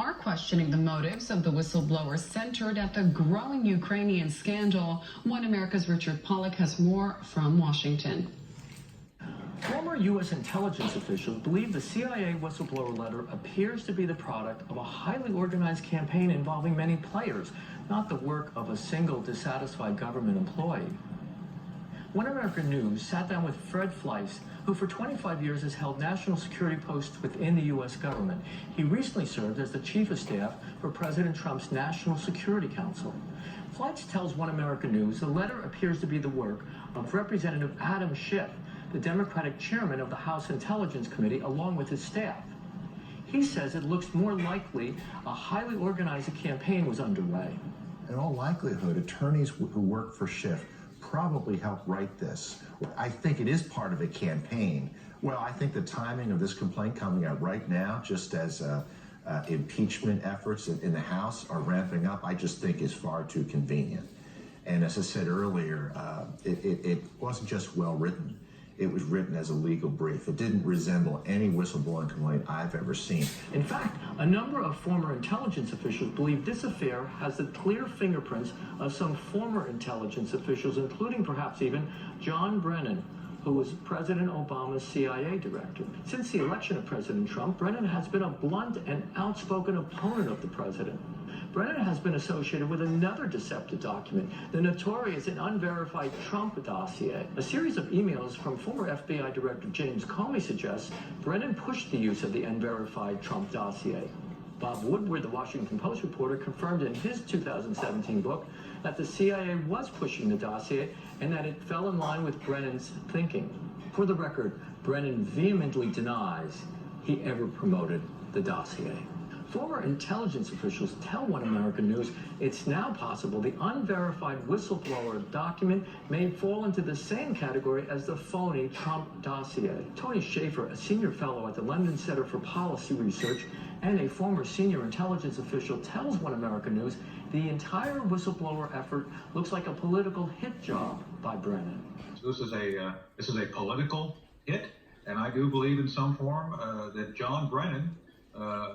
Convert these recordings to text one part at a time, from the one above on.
are questioning the motives of the whistleblower centered at the growing Ukrainian scandal. One America's Richard Pollack has more from Washington. Former U.S. intelligence officials believe the CIA whistleblower letter appears to be the product of a highly organized campaign involving many players, not the work of a single dissatisfied government employee. One American News sat down with Fred Fleiss, who for 25 years has held national security posts within the U.S. government. He recently served as the chief of staff for President Trump's National Security Council. Fleiss tells One American News the letter appears to be the work of Representative Adam Schiff, the Democratic chairman of the House Intelligence Committee, along with his staff. He says it looks more likely a highly organized campaign was underway. In all likelihood, attorneys who work for Schiff probably helped write this. I think it is part of a campaign. Well, I think the timing of this complaint coming out right now, just as impeachment efforts in the House are ramping up, I just think is far too convenient. And as I said earlier, it wasn't just well written. It was written as a legal brief. It didn't resemble any whistleblowing complaint I've ever seen. In fact, a number of former intelligence officials believe this affair has the clear fingerprints of some former intelligence officials, including perhaps even John Brennan, who was President Obama's CIA director. Since the election of President Trump, Brennan has been a blunt and outspoken opponent of the president. Brennan has been associated with another deceptive document, the notorious and unverified Trump dossier. A series of emails from former FBI Director James Comey suggests Brennan pushed the use of the unverified Trump dossier. Bob Woodward, the Washington Post reporter, confirmed in his 2017 book that the CIA was pushing the dossier and that it fell in line with Brennan's thinking. For the record, Brennan vehemently denies he ever promoted the dossier. Former intelligence officials tell One American News it's now possible the unverified whistleblower document may fall into the same category as the phony Trump dossier. Tony Shaffer, a senior fellow at the London Center for Policy Research and a former senior intelligence official, tells One American News the entire whistleblower effort looks like a political hit job by Brennan. So this is a political hit, and I do believe in some form that John Brennan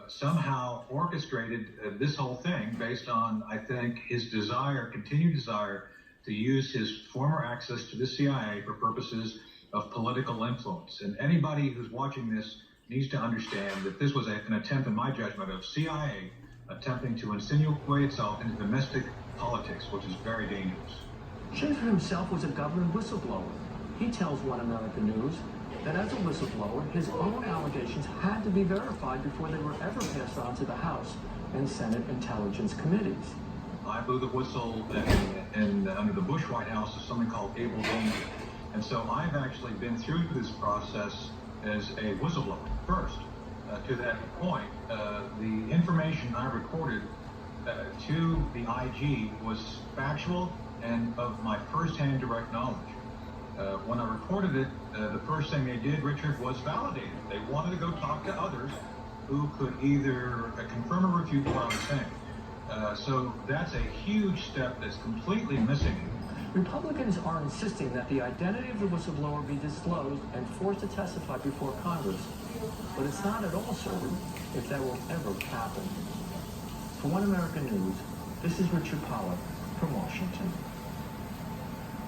somehow orchestrated this whole thing based on, I think, his continued desire to use his former access to the CIA for purposes of political influence. And anybody who's watching this needs to understand that this was an attempt, in my judgment, of CIA attempting to insinuate itself into domestic politics, which is very dangerous. Schaefer himself was a government whistleblower. He tells One American News that as a whistleblower, his own allegations had to be verified before they were ever passed on to the House and Senate Intelligence Committees. I blew the whistle under the Bush White House of something called able danger. And so I've actually been through this process as a whistleblower. First, to that point, the information I recorded to the IG was factual and of my firsthand direct knowledge. When I reported it, the first thing they did, Richard, was validate it. They wanted to go talk to others who could either confirm or refute what I was saying. So that's a huge step that's completely missing. Republicans are insisting that the identity of the whistleblower be disclosed and forced to testify before Congress. But it's not at all certain if that will ever happen. For One American News, this is Richard Pollack from Washington.